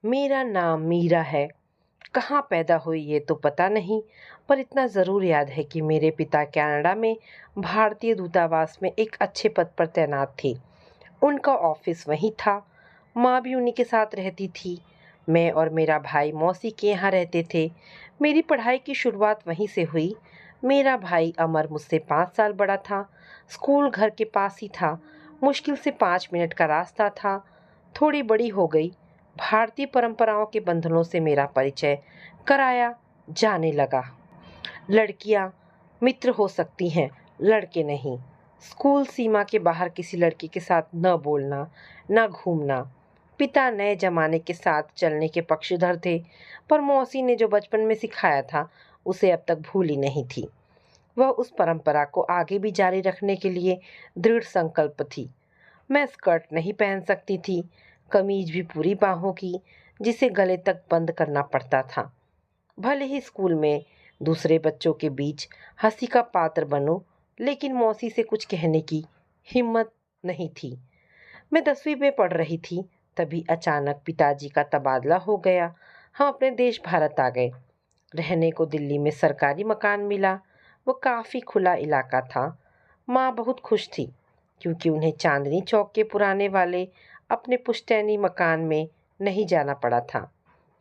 मेरा नाम मीरा है। कहाँ पैदा हुई ये तो पता नहीं, पर इतना ज़रूर याद है कि मेरे पिता कनाडा में भारतीय दूतावास में एक अच्छे पद पर तैनात थे। उनका ऑफिस वहीं था। माँ भी उन्हीं के साथ रहती थी। मैं और मेरा भाई मौसी के यहाँ रहते थे। मेरी पढ़ाई की शुरुआत वहीं से हुई। मेरा भाई अमर मुझसे 5 साल बड़ा था। स्कूल घर के पास ही था। मुश्किल से 5 मिनट का रास्ता था। थोड़ी बड़ी हो गई, भारतीय परंपराओं के बंधनों से मेरा परिचय कराया जाने लगा। लड़कियां मित्र हो सकती हैं, लड़के नहीं। स्कूल सीमा के बाहर किसी लड़की के साथ न बोलना, न घूमना। पिता नए जमाने के साथ चलने के पक्षधर थे, पर मौसी ने जो बचपन में सिखाया था उसे अब तक भूली नहीं थी। वह उस परंपरा को आगे भी जारी रखने के लिए दृढ़ संकल्प थी। मैं स्कर्ट नहीं पहन सकती थी, कमीज भी पूरी बाहों की, जिसे गले तक बंद करना पड़ता था। भले ही स्कूल में दूसरे बच्चों के बीच हंसी का पात्र बनूं, लेकिन मौसी से कुछ कहने की हिम्मत नहीं थी। मैं 10वीं में पढ़ रही थी, तभी अचानक पिताजी का तबादला हो गया। हम अपने देश भारत आ गए। रहने को दिल्ली में सरकारी मकान मिला। वो काफ़ी खुला इलाका था। माँ बहुत खुश थी, क्योंकि उन्हें चांदनी चौक के पुराने वाले अपने पुश्तैनी मकान में नहीं जाना पड़ा था।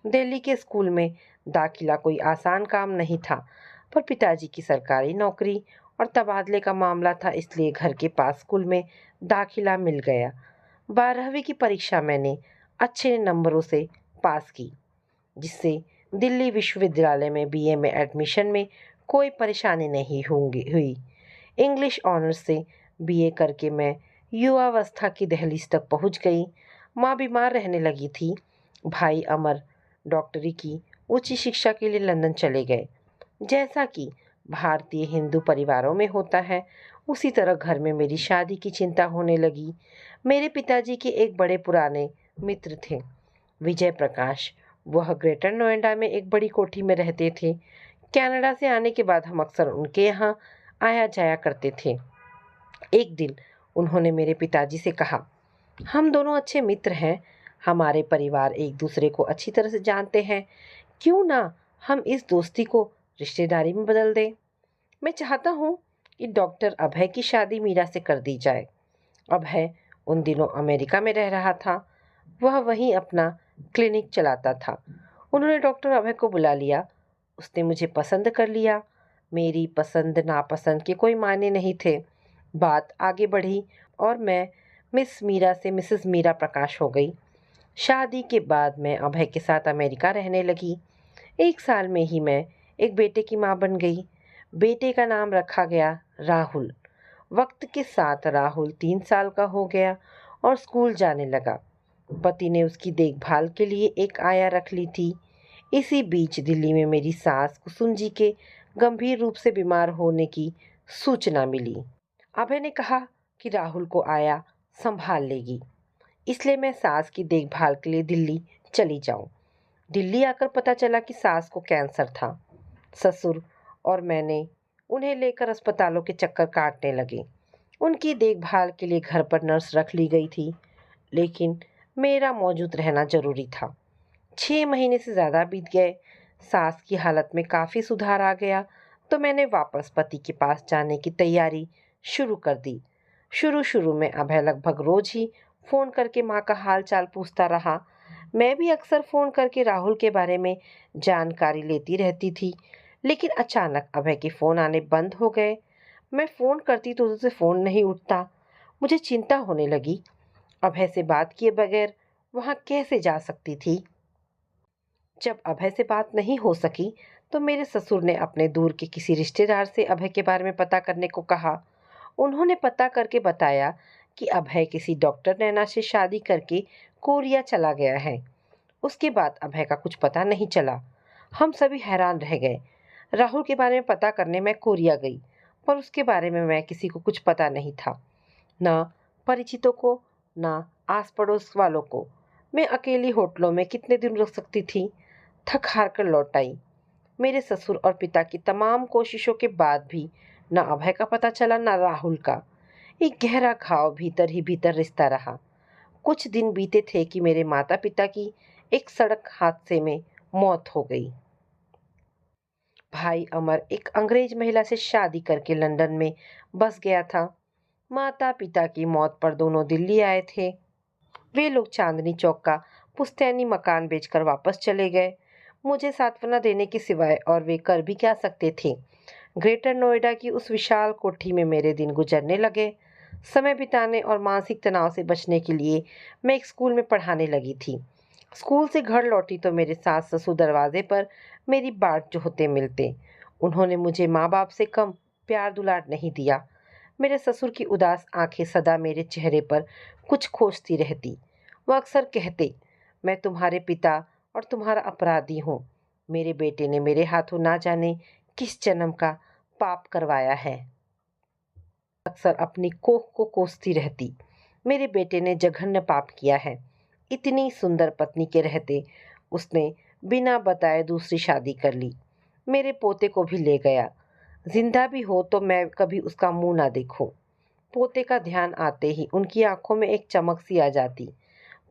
दिल्ली के स्कूल में दाखिला कोई आसान काम नहीं था, पर पिताजी की सरकारी नौकरी और तबादले का मामला था, इसलिए घर के पास स्कूल में दाखिला मिल गया। 12वीं की परीक्षा मैंने अच्छे नंबरों से पास की, जिससे दिल्ली विश्वविद्यालय में बीए में एडमिशन में कोई परेशानी नहीं होंगी हुई। इंग्लिश ऑनर्स से बीए करके मैं युवावस्था की दहलीज तक पहुंच गई। माँ बीमार रहने लगी थी। भाई अमर डॉक्टरी की उच्च शिक्षा के लिए लंदन चले गए। जैसा कि भारतीय हिंदू परिवारों में होता है, उसी तरह घर में मेरी शादी की चिंता होने लगी। मेरे पिताजी के एक बड़े पुराने मित्र थे, विजय प्रकाश। वह ग्रेटर नोएडा में एक बड़ी कोठी में रहते थे। कनाडा से आने के बाद हम अक्सर उनके यहाँ आया जाया करते थे। एक दिन उन्होंने मेरे पिताजी से कहा, हम दोनों अच्छे मित्र हैं, हमारे परिवार एक दूसरे को अच्छी तरह से जानते हैं, क्यों ना हम इस दोस्ती को रिश्तेदारी में बदल दें। मैं चाहता हूँ कि डॉक्टर अभय की शादी मीरा से कर दी जाए। अभय उन दिनों अमेरिका में रह रहा था। वह वहीं अपना क्लिनिक चलाता था। उन्होंने डॉक्टर अभय को बुला लिया। उसने मुझे पसंद कर लिया। मेरी पसंद नापसंद के कोई मायने नहीं थे। बात आगे बढ़ी और मैं मिस मीरा से मिसेस मीरा प्रकाश हो गई। शादी के बाद मैं अभय के साथ अमेरिका रहने लगी। 1 साल में ही मैं एक बेटे की माँ बन गई। बेटे का नाम रखा गया राहुल। वक्त के साथ राहुल 3 साल का हो गया और स्कूल जाने लगा। पति ने उसकी देखभाल के लिए एक आया रख ली थी। इसी बीच दिल्ली में मेरी सास कुसुम जी के गंभीर रूप से बीमार होने की सूचना मिली। अभय ने कहा कि राहुल को आया संभाल लेगी, इसलिए मैं सास की देखभाल के लिए दिल्ली चली जाऊं। दिल्ली आकर पता चला कि सास को कैंसर था। ससुर और मैंने उन्हें लेकर अस्पतालों के चक्कर काटने लगे। उनकी देखभाल के लिए घर पर नर्स रख ली गई थी, लेकिन मेरा मौजूद रहना जरूरी था। 6 महीने से ज़्यादा बीत गए। सास की हालत में काफ़ी सुधार आ गया, तो मैंने वापस पति के पास जाने की तैयारी शुरू कर दी। शुरू शुरू में अभय लगभग रोज ही फ़ोन करके माँ का हाल चाल पूछता रहा। मैं भी अक्सर फ़ोन करके राहुल के बारे में जानकारी लेती रहती थी, लेकिन अचानक अभय के फ़ोन आने बंद हो गए। मैं फ़ोन करती तो उससे फ़ोन नहीं उठता। मुझे चिंता होने लगी। अभय से बात किए बगैर वहाँ कैसे जा सकती थी। जब अभय से बात नहीं हो सकी, तो मेरे ससुर ने अपने दूर के किसी रिश्तेदार से अभय के बारे में पता करने को कहा। उन्होंने पता करके बताया कि अभय किसी डॉक्टर नैना से शादी करके कोरिया चला गया है। उसके बाद अभय का कुछ पता नहीं चला। हम सभी हैरान रह गए। राहुल के बारे में पता करने मैं कोरिया गई, पर उसके बारे में मैं किसी को कुछ पता नहीं था, ना परिचितों को, ना आस पड़ोस वालों को। मैं अकेली होटलों में कितने दिन रुक सकती थी। थक हार कर लौट आई। मेरे ससुर और पिता की तमाम कोशिशों के बाद भी न अभय का पता चला, न राहुल का। एक गहरा घाव भीतर ही भीतर रिश्ता रहा। कुछ दिन बीते थे कि मेरे माता पिता की एक सड़क हादसे में मौत हो गई। भाई अमर एक अंग्रेज महिला से शादी करके लंदन में बस गया था। माता पिता की मौत पर दोनों दिल्ली आए थे। वे लोग चांदनी चौक का पुश्तैनी मकान बेचकर वापस चले गए, मुझे सांत्वना देने के सिवाय, और वे कर भी क्या सकते थे। ग्रेटर नोएडा की उस विशाल कोठी में मेरे दिन गुजरने लगे। समय बिताने और मानसिक तनाव से बचने के लिए मैं एक स्कूल में पढ़ाने लगी थी। स्कूल से घर लौटी तो मेरे सास ससुर दरवाजे पर मेरी बाट जोहते मिलते। उन्होंने मुझे माँ बाप से कम प्यार दुलार नहीं दिया। मेरे ससुर की उदास आंखें सदा मेरे चेहरे पर कुछ खोजती रहती। वह अक्सर कहते, मैं तुम्हारे पिता और तुम्हारा अपराधी हूँ। मेरे बेटे ने मेरे हाथों ना जाने किस जन्म का पाप करवाया है। अक्सर अपनी कोख को कोसती रहती, मेरे बेटे ने जघन्य पाप किया है। इतनी सुंदर पत्नी के रहते उसने बिना बताए दूसरी शादी कर ली। मेरे पोते को भी ले गया। जिंदा भी हो तो मैं कभी उसका मुंह ना देखूं। पोते का ध्यान आते ही उनकी आंखों में एक चमक सी आ जाती,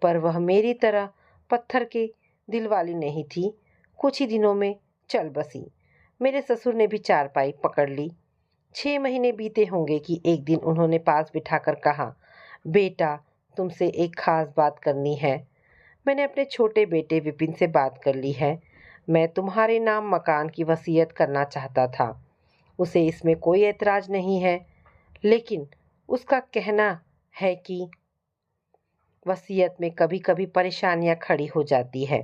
पर वह मेरी तरह पत्थर के दिल वाली नहीं थी। कुछ ही दिनों में चल बसी। मेरे ससुर ने भी चारपाई पकड़ ली। 6 महीने बीते होंगे कि एक दिन उन्होंने पास बिठाकर कहा, बेटा तुमसे एक खास बात करनी है। मैंने अपने छोटे बेटे विपिन से बात कर ली है। मैं तुम्हारे नाम मकान की वसीयत करना चाहता था। उसे इसमें कोई ऐतराज नहीं है, लेकिन उसका कहना है कि वसीयत में कभी कभी परेशानियां खड़ी हो जाती है,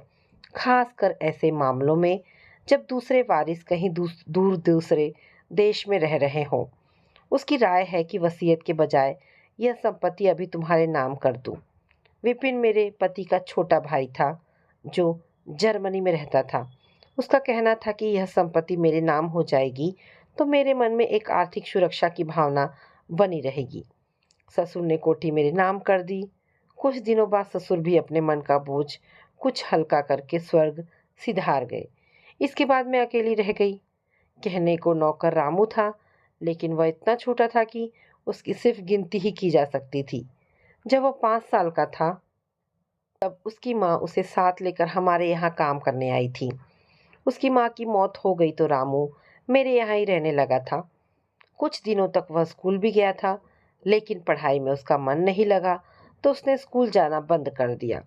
खासकर ऐसे मामलों में जब दूसरे वारिस कहीं दूर दूसरे देश में रह रहे हों। उसकी राय है कि वसीयत के बजाय यह संपत्ति अभी तुम्हारे नाम कर दूं। विपिन मेरे पति का छोटा भाई था जो जर्मनी में रहता था। उसका कहना था कि यह संपत्ति मेरे नाम हो जाएगी तो मेरे मन में एक आर्थिक सुरक्षा की भावना बनी रहेगी। ससुर ने कोठी मेरे नाम कर दी। कुछ दिनों बाद ससुर भी अपने मन का बोझ कुछ हल्का करके स्वर्ग सिधार गए। इसके बाद मैं अकेली रह गई। कहने को नौकर रामू था, लेकिन वह इतना छोटा था कि उसकी सिर्फ गिनती ही की जा सकती थी। जब वह 5 साल का था तब उसकी माँ उसे साथ लेकर हमारे यहाँ काम करने आई थी। उसकी माँ की मौत हो गई तो रामू मेरे यहाँ ही रहने लगा था। कुछ दिनों तक वह स्कूल भी गया था, लेकिन पढ़ाई में उसका मन नहीं लगा तो उसने स्कूल जाना बंद कर दिया।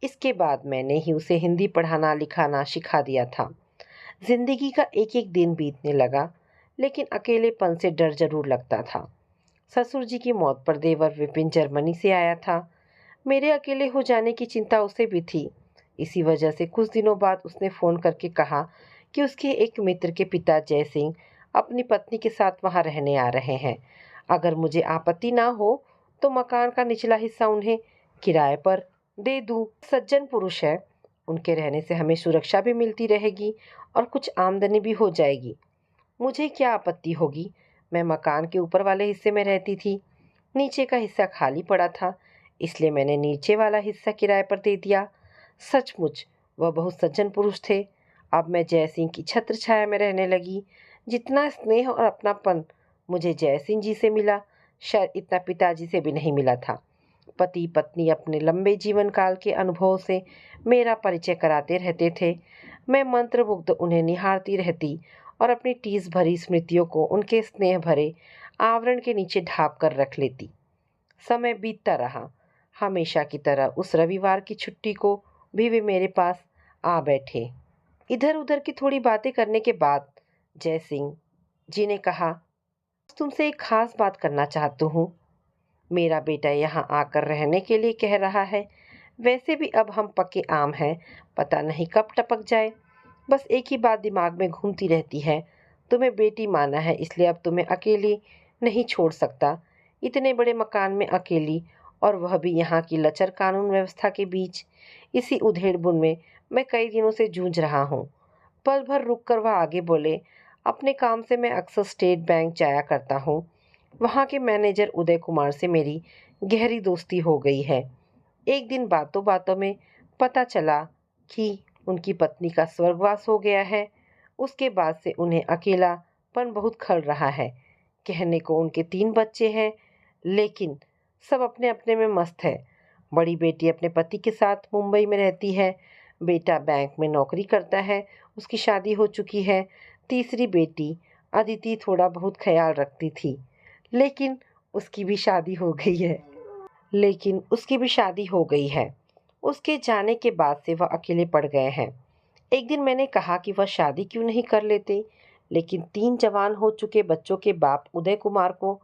इसके बाद मैंने ही उसे हिंदी पढ़ाना लिखाना सिखा दिया था। जिंदगी का एक एक दिन बीतने लगा, लेकिन अकेलेपन से डर जरूर लगता था। ससुर जी की मौत पर देवर विपिन जर्मनी से आया था। मेरे अकेले हो जाने की चिंता उसे भी थी। इसी वजह से कुछ दिनों बाद उसने फ़ोन करके कहा कि उसके एक मित्र के पिता जय सिंह अपनी पत्नी के साथ वहां रहने आ रहे हैं। अगर मुझे आपत्ति ना हो तो मकान का निचला हिस्सा उन्हें किराए पर दे दूं। सज्जन पुरुष है, उनके रहने से हमें सुरक्षा भी मिलती रहेगी और कुछ आमदनी भी हो जाएगी। मुझे क्या आपत्ति होगी। मैं मकान के ऊपर वाले हिस्से में रहती थी। नीचे का हिस्सा खाली पड़ा था, इसलिए मैंने नीचे वाला हिस्सा किराए पर दे दिया। सचमुच वह बहुत सज्जन पुरुष थे। अब मैं जय सिंह की छत्र छाया में रहने लगी। जितना स्नेह और अपनापन मुझे जय सिंह जी से मिला, शायद इतना पिताजी से भी नहीं मिला था। पति पत्नी अपने लंबे जीवन काल के अनुभव से मेरा परिचय कराते रहते थे। मैं मंत्रमुग्ध उन्हें निहारती रहती और अपनी टीस भरी स्मृतियों को उनके स्नेह भरे आवरण के नीचे ढांप कर रख लेती। समय बीतता रहा। हमेशा की तरह उस रविवार की छुट्टी को भी वे मेरे पास आ बैठे। इधर उधर की थोड़ी बातें करने के बाद जय सिंह जी ने कहा, तुमसे एक खास बात करना चाहता हूँ। मेरा बेटा यहाँ आकर रहने के लिए कह रहा है। वैसे भी अब हम पके आम हैं, पता नहीं कब टपक जाए। बस एक ही बात दिमाग में घूमती रहती है। तुम्हें बेटी माना है, इसलिए अब तुम्हें अकेली नहीं छोड़ सकता। इतने बड़े मकान में अकेली, और वह भी यहाँ की लचर कानून व्यवस्था के बीच। इसी उधेड़-बुन में मैं कई दिनों से जूझ रहा हूँ। पल भर रुक कर वह आगे बोले, अपने काम से मैं अक्सर स्टेट बैंक जाया करता हूँ। वहाँ के मैनेजर उदय कुमार से मेरी गहरी दोस्ती हो गई है। एक दिन बातों बातों में पता चला कि उनकी पत्नी का स्वर्गवास हो गया है। उसके बाद से उन्हें अकेलापन बहुत खल रहा है। कहने को उनके 3 बच्चे हैं, लेकिन सब अपने अपने में मस्त है। बड़ी बेटी अपने पति के साथ मुंबई में रहती है। बेटा बैंक में नौकरी करता है, उसकी शादी हो चुकी है। तीसरी बेटी अदिति थोड़ा बहुत ख्याल रखती थी, लेकिन उसकी भी शादी हो गई है। लेकिन उसकी भी शादी हो गई है। उसके जाने के बाद से वह अकेले पड़ गए हैं। एक दिन मैंने कहा कि वह शादी क्यों नहीं कर लेते, लेकिन 3 जवान हो चुके बच्चों के बाप उदय कुमार को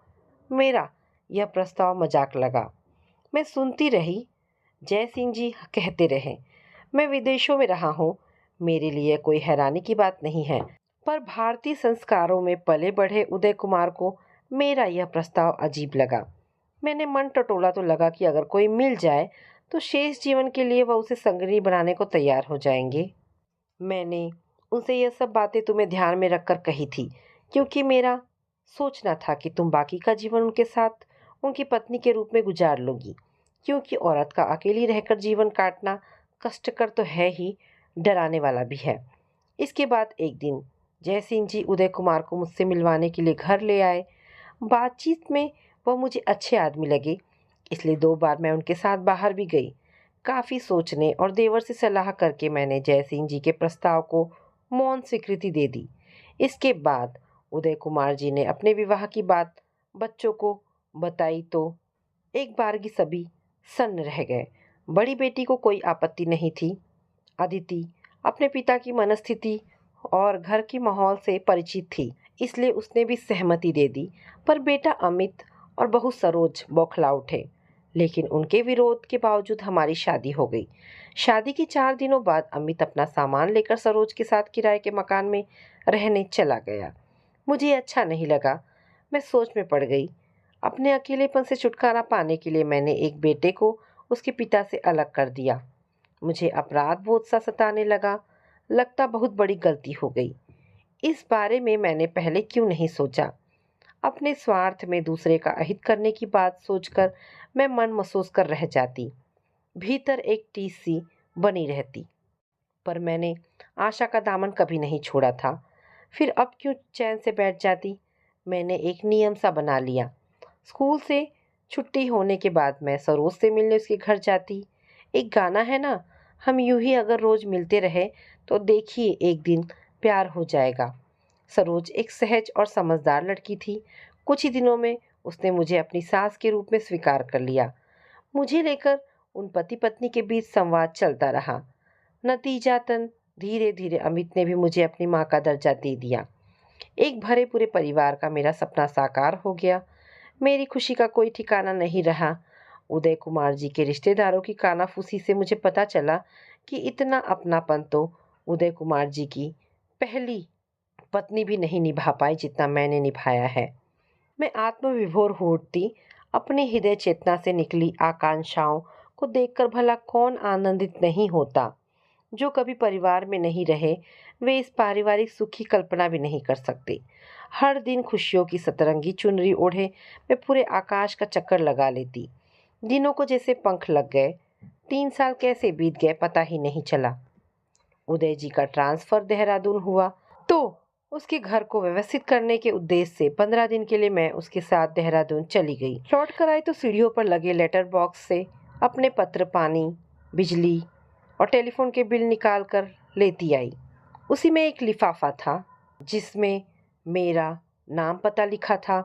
मेरा यह प्रस्ताव मजाक लगा। मैं सुनती रही। जय सिंह जी कहते रहे, मैं विदेशों में रहा हूँ, मेरे लिए कोई हैरानी की बात नहीं है। पर भारतीय संस्कारों में पले बढ़े उदय कुमार को मेरा यह प्रस्ताव अजीब लगा। मैंने मन टटोला तो लगा कि अगर कोई मिल जाए तो शेष जीवन के लिए वह उसे संगिनी बनाने को तैयार हो जाएंगे। मैंने उनसे यह सब बातें तुम्हें ध्यान में रखकर कही थी, क्योंकि मेरा सोचना था कि तुम बाकी का जीवन उनके साथ उनकी पत्नी के रूप में गुजार लोगी, क्योंकि औरत का अकेली रहकर जीवन काटना कष्टकर तो है ही, डराने वाला भी है। इसके बाद एक दिन जयसिंह जी उदय कुमार को मुझसे मिलवाने के लिए घर ले आए। बातचीत में वह मुझे अच्छे आदमी लगे, इसलिए 2 बार मैं उनके साथ बाहर भी गई। काफ़ी सोचने और देवर से सलाह करके मैंने जयसिंह जी के प्रस्ताव को मौन स्वीकृति दे दी। इसके बाद उदय कुमार जी ने अपने विवाह की बात बच्चों को बताई तो एक बार की सभी सन्न रह गए। बड़ी बेटी को कोई आपत्ति नहीं थी। अदिति अपने पिता की मनस्थिति और घर के माहौल से परिचित थी, इसलिए उसने भी सहमति दे दी। पर बेटा अमित और बहू सरोज बौखला उठे, लेकिन उनके विरोध के बावजूद हमारी शादी हो गई। शादी के 4 दिनों बाद अमित अपना सामान लेकर सरोज के साथ किराए के मकान में रहने चला गया। मुझे अच्छा नहीं लगा। मैं सोच में पड़ गई। अपने अकेलेपन से छुटकारा पाने के लिए मैंने एक बेटे को उसके पिता से अलग कर दिया। मुझे अपराध बोध सा सताने लगा। लगता बहुत बड़ी गलती हो गई। इस बारे में मैंने पहले क्यों नहीं सोचा। अपने स्वार्थ में दूसरे का अहित करने की बात सोचकर मैं मन महसूस कर रह जाती। भीतर एक टीस सी बनी रहती। पर मैंने आशा का दामन कभी नहीं छोड़ा था। फिर अब क्यों चैन से बैठ जाती। मैंने एक नियम सा बना लिया। स्कूल से छुट्टी होने के बाद मैं सरोज से मिलने उसके घर जाती। एक गाना है ना, हम यूं ही अगर रोज मिलते रहे तो देखिए एक दिन प्यार हो जाएगा। सरोज एक सहज और समझदार लड़की थी। कुछ ही दिनों में उसने मुझे अपनी सास के रूप में स्वीकार कर लिया। मुझे लेकर उन पति पत्नी के बीच संवाद चलता रहा। नतीजातन धीरे धीरे अमित ने भी मुझे अपनी माँ का दर्जा दे दिया। एक भरे पूरे परिवार का मेरा सपना साकार हो गया। मेरी खुशी का कोई ठिकाना नहीं रहा। उदय कुमार जी के रिश्तेदारों की कानाफूसी से मुझे पता चला कि इतना अपनापन तो उदय कुमार जी की पहली पत्नी भी नहीं निभा पाई जितना मैंने निभाया है। मैं आत्मविभोर हो उठती। अपनी हृदय चेतना से निकली आकांक्षाओं को देखकर भला कौन आनंदित नहीं होता। जो कभी परिवार में नहीं रहे वे इस पारिवारिक सुख की कल्पना भी नहीं कर सकते। हर दिन खुशियों की सतरंगी चुनरी ओढ़े मैं पूरे आकाश का चक्कर लगा लेती। दिनों को जैसे पंख लग गए। 3 साल कैसे बीत गए पता ही नहीं चला। उदय जी का ट्रांसफर देहरादून हुआ तो उसके घर को व्यवस्थित करने के उद्देश्य से 15 दिन के लिए मैं उसके साथ देहरादून चली गई। लौट कर आई तो सीढ़ियों पर लगे लेटर बॉक्स से अपने पत्र, पानी, बिजली और टेलीफोन के बिल निकाल कर लेती आई। उसी में एक लिफाफा था जिसमें मेरा नाम पता लिखा था।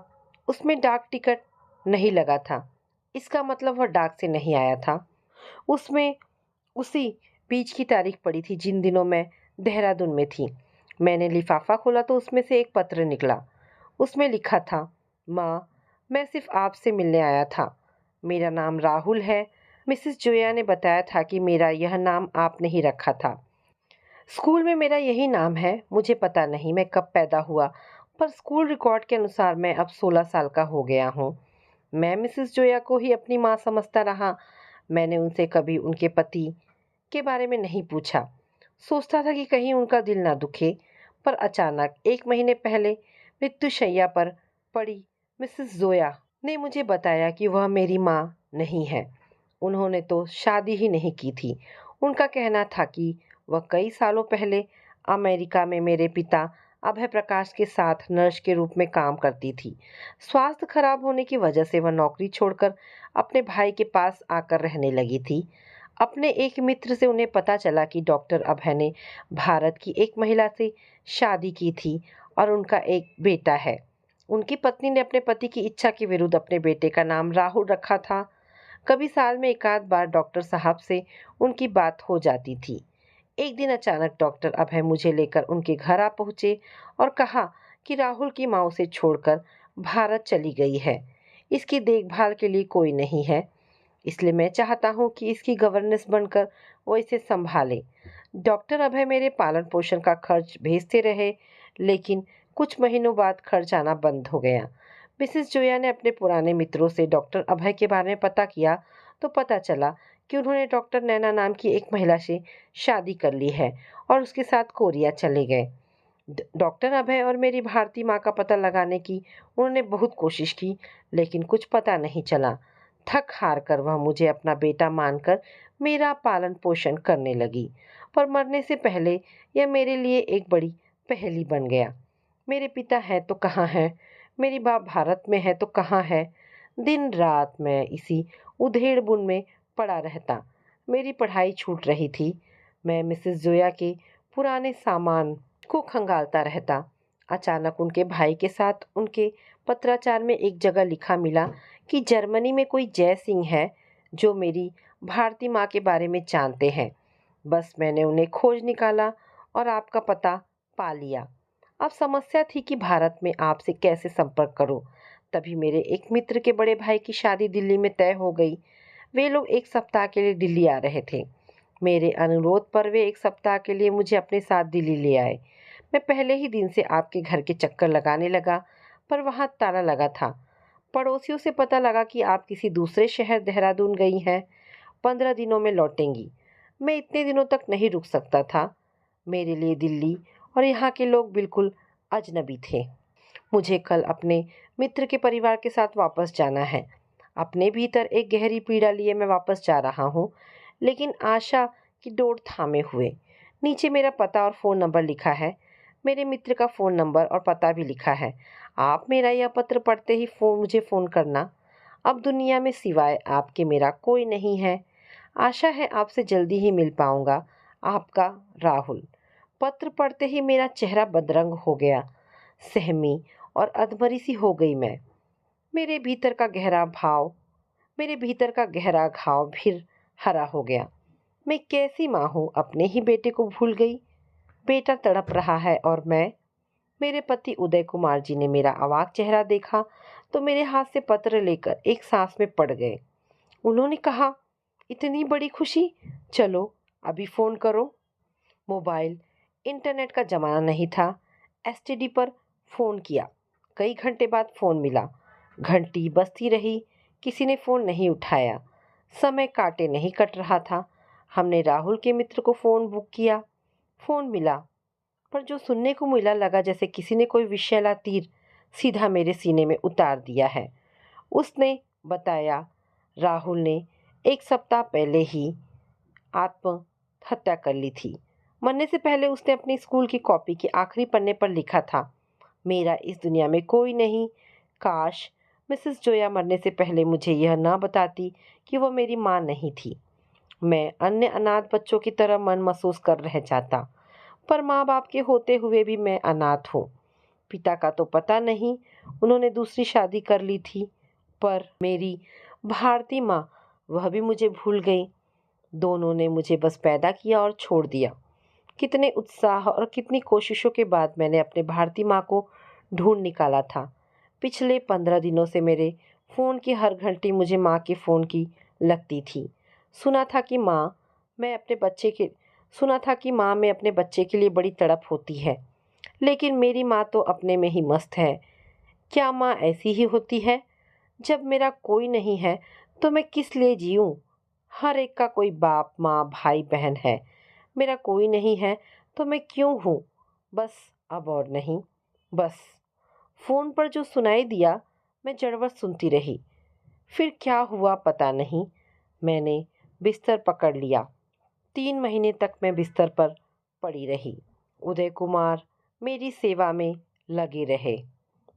उसमें डाक टिकट नहीं लगा था। इसका मतलब वह डाक से नहीं आया था। उसमें उसी बीच की तारीख पड़ी थी जिन दिनों मैं देहरादून में थी। मैंने लिफाफा खोला तो उसमें से एक पत्र निकला। उसमें लिखा था, माँ, मैं सिर्फ आपसे मिलने आया था। मेरा नाम राहुल है। मिसेस जोया ने बताया था कि मेरा यह नाम आपने ही रखा था। स्कूल में मेरा यही नाम है। मुझे पता नहीं मैं कब पैदा हुआ, पर स्कूल रिकॉर्ड के अनुसार मैं अब 16 साल का हो गया हूँ। मैं मिसेस जोया को ही अपनी माँ समझता रहा। मैंने उनसे कभी उनके पति के बारे में नहीं पूछा। सोचता था कि कहीं उनका दिल ना दुखे। पर अचानक 1 महीने पहले मृत्युशैया पर पड़ी मिसेस जोया ने मुझे बताया कि वह मेरी माँ नहीं है। उन्होंने तो शादी ही नहीं की थी। उनका कहना था कि वह कई सालों पहले अमेरिका में मेरे पिता अभय प्रकाश के साथ नर्स के रूप में काम करती थी। स्वास्थ्य खराब होने की वजह से वह नौकरी छोड़कर अपने भाई के पास आकर रहने लगी थी। अपने एक मित्र से उन्हें पता चला कि डॉक्टर अभय ने भारत की एक महिला से शादी की थी और उनका एक बेटा है। उनकी पत्नी ने अपने पति की इच्छा के विरुद्ध अपने बेटे का नाम राहुल रखा था। कभी साल में एक आध बार डॉक्टर साहब से उनकी बात हो जाती थी। एक दिन अचानक डॉक्टर अभय मुझे लेकर उनके घर आ पहुंचे और कहा कि राहुल की माँ उसे छोड़कर भारत चली गई है। इसकी देखभाल के लिए कोई नहीं है, इसलिए मैं चाहता हूँ कि इसकी गवर्नेंस बनकर वो इसे संभाले। डॉक्टर अभय मेरे पालन पोषण का खर्च भेजते रहे, लेकिन कुछ महीनों बाद खर्च आना बंद हो गया। मिसेस जोया ने अपने पुराने मित्रों से डॉक्टर अभय के बारे में पता किया तो पता चला कि उन्होंने डॉक्टर नैना नाम की एक महिला से शादी कर ली है और उसके साथ कोरिया चले गए। डॉक्टर अभय और मेरी भारती माँ का पता लगाने की उन्होंने बहुत कोशिश की, लेकिन कुछ पता नहीं चला। थक हार कर वह मुझे अपना बेटा मानकर मेरा पालन पोषण करने लगी, पर मरने से पहले यह मेरे लिए एक बड़ी पहेली बन गया। मेरे पिता है तो कहाँ है, मेरी बाप भारत में है तो कहाँ है। दिन रात मैं इसी उधेड़ बुन में पड़ा रहता। मेरी पढ़ाई छूट रही थी। मैं मिसेस जोया के पुराने सामान को खंगालता रहता। अचानक उनके भाई के साथ उनके पत्राचार में एक जगह लिखा मिला कि जर्मनी में कोई जय सिंह है जो मेरी भारती माँ के बारे में जानते हैं। बस मैंने उन्हें खोज निकाला और आपका पता पा लिया। अब समस्या थी कि भारत में आपसे कैसे संपर्क करूं। तभी मेरे एक मित्र के बड़े भाई की शादी दिल्ली में तय हो गई। वे लोग एक सप्ताह के लिए दिल्ली आ रहे थे। मेरे अनुरोध पर वे एक सप्ताह के लिए मुझे अपने साथ दिल्ली ले आए। मैं पहले ही दिन से आपके घर के चक्कर लगाने लगा, पर वहाँ ताला लगा था। पड़ोसियों से पता लगा कि आप किसी दूसरे शहर देहरादून गई हैं, 15 दिनों में लौटेंगी। मैं इतने दिनों तक नहीं रुक सकता था। मेरे लिए दिल्ली और यहाँ के लोग बिल्कुल अजनबी थे। मुझे कल अपने मित्र के परिवार के साथ वापस जाना है। अपने भीतर एक गहरी पीड़ा लिए मैं वापस जा रहा हूँ, लेकिन आशा की डोर थामे हुए। नीचे मेरा पता और फ़ोन नंबर लिखा है। मेरे मित्र का फ़ोन नंबर और पता भी लिखा है। आप मेरा यह पत्र पढ़ते ही मुझे फ़ोन करना। अब दुनिया में सिवाय आपके मेरा कोई नहीं है। आशा है आपसे जल्दी ही मिल पाऊंगा। आपका राहुल। पत्र पढ़ते ही मेरा चेहरा बदरंग हो गया। सहमी और अधमरी सी हो गई मैं। मेरे भीतर का गहरा भाव मेरे भीतर का गहरा घाव फिर हरा हो गया। मैं कैसी माँ हूँ, अपने ही बेटे को भूल गई। बेटा तड़प रहा है और मैं। मेरे पति उदय कुमार जी ने मेरा अवाक चेहरा देखा तो मेरे हाथ से पत्र लेकर एक सांस में पड़ गए। उन्होंने कहा, इतनी बड़ी खुशी, चलो अभी फ़ोन करो। मोबाइल इंटरनेट का ज़माना नहीं था। एसटीडी पर फ़ोन किया। कई घंटे बाद फ़ोन मिला। घंटी बजती रही, किसी ने फ़ोन नहीं उठाया। समय काटे नहीं कट रहा था। हमने राहुल के मित्र को फ़ोन बुक किया। फ़ोन मिला, पर जो सुनने को मिला लगा जैसे किसी ने कोई विषैला तीर सीधा मेरे सीने में उतार दिया है। उसने बताया, राहुल ने एक सप्ताह पहले ही आत्महत्या कर ली थी। मरने से पहले उसने अपनी स्कूल की कॉपी के आखिरी पन्ने पर लिखा था, मेरा इस दुनिया में कोई नहीं। काश मिसेस जोया मरने से पहले मुझे यह ना बताती कि वो मेरी माँ नहीं थी। मैं अन्य अनाथ बच्चों की तरह मन महसूस कर रह जाता, पर माँ बाप के होते हुए भी मैं अनाथ हूँ। पिता का तो पता नहीं, उन्होंने दूसरी शादी कर ली थी, पर मेरी भारती माँ, वह भी मुझे भूल गई। दोनों ने मुझे बस पैदा किया और छोड़ दिया। कितने उत्साह और कितनी कोशिशों के बाद मैंने अपने भारती माँ को ढूंढ निकाला था। पिछले 15 दिनों से मेरे फ़ोन की हर घंटी मुझे माँ के फ़ोन की लगती थी। सुना था कि माँ में अपने बच्चे के लिए बड़ी तड़प होती है, लेकिन मेरी माँ तो अपने में ही मस्त है। क्या माँ ऐसी ही होती है? जब मेरा कोई नहीं है तो मैं किस लिए जीऊँ? हर एक का कोई बाप माँ भाई बहन है। मेरा कोई नहीं है तो मैं क्यों हूँ? बस अब और नहीं, बस। फ़ोन पर जो सुनाई दिया मैं जड़वत सुनती रही। फिर क्या हुआ पता नहीं। मैंने बिस्तर पकड़ लिया। 3 महीने तक मैं बिस्तर पर पड़ी रही। उदय कुमार मेरी सेवा में लगे रहे।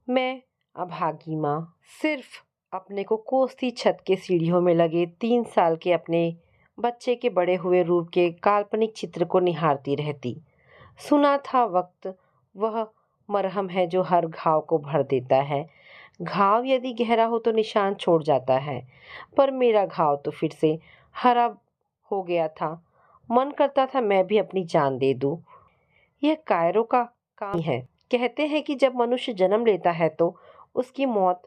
मैं अभागी माँ सिर्फ अपने को कोसती छत के सीढ़ियों में लगे 3 साल के अपने बच्चे के बड़े हुए रूप के काल्पनिक चित्र को निहारती रहती। सुना था वक्त वह मरहम है जो हर घाव को भर देता है। घाव यदि गहरा हो तो निशान छोड़ जाता है, पर मेरा घाव तो फिर से हरा हो गया था। मन करता था मैं भी अपनी जान दे दूं। यह कायरों का काम है। कहते हैं कि जब मनुष्य जन्म लेता है तो उसकी मौत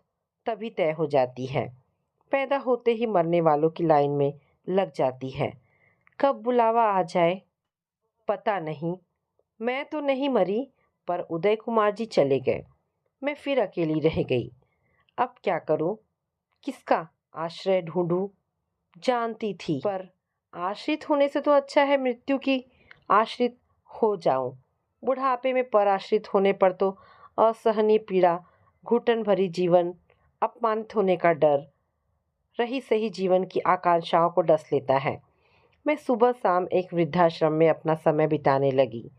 तभी तय हो जाती है। पैदा होते ही मरने वालों की लाइन में लग जाती है। कब बुलावा आ जाए पता नहीं। मैं तो नहीं मरी, पर उदय कुमार जी चले गए। मैं फिर अकेली रह गई। अब क्या करूं? किसका आश्रय ढूंढूं? जानती थी, पर आश्रित होने से तो अच्छा है मृत्यु की आश्रित हो जाऊं। बुढ़ापे में पराश्रित होने पर तो असहनीय पीड़ा, घुटन भरी जीवन, अपमानित होने का डर, रही सही जीवन की आकांक्षाओं को डस लेता है। मैं सुबह शाम एक वृद्धाश्रम में अपना समय बिताने लगी।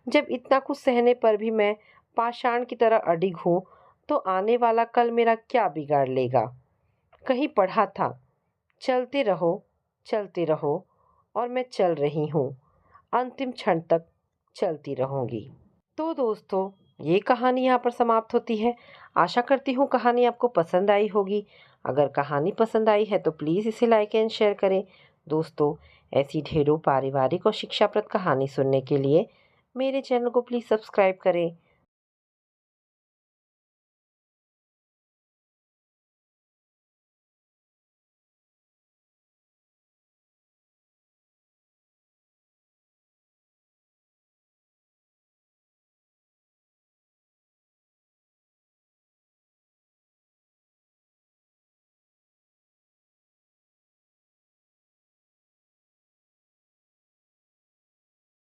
जब इतना कुछ सहने पर भी मैं पाषाण की तरह अडिग हूँ, तो आने वाला कल मेरा क्या बिगाड़ लेगा? कहीं पढ़ा था, चलते रहो, और मैं चल रही हूँ। अंतिम क्षण तक चलती रहूंगी। तो दोस्तों, ये कहानी यहाँ पर समाप्त होती है। आशा करती हूँ कहानी आपको पसंद आई होगी। अगर कहानी पसंद आई है तो प्लीज़ इसे लाइक एंड शेयर करें। दोस्तों, ऐसी ढेरों पारिवारिक और शिक्षाप्रद कहानी सुनने के लिए मेरे चैनल को प्लीज़ सब्सक्राइब करें।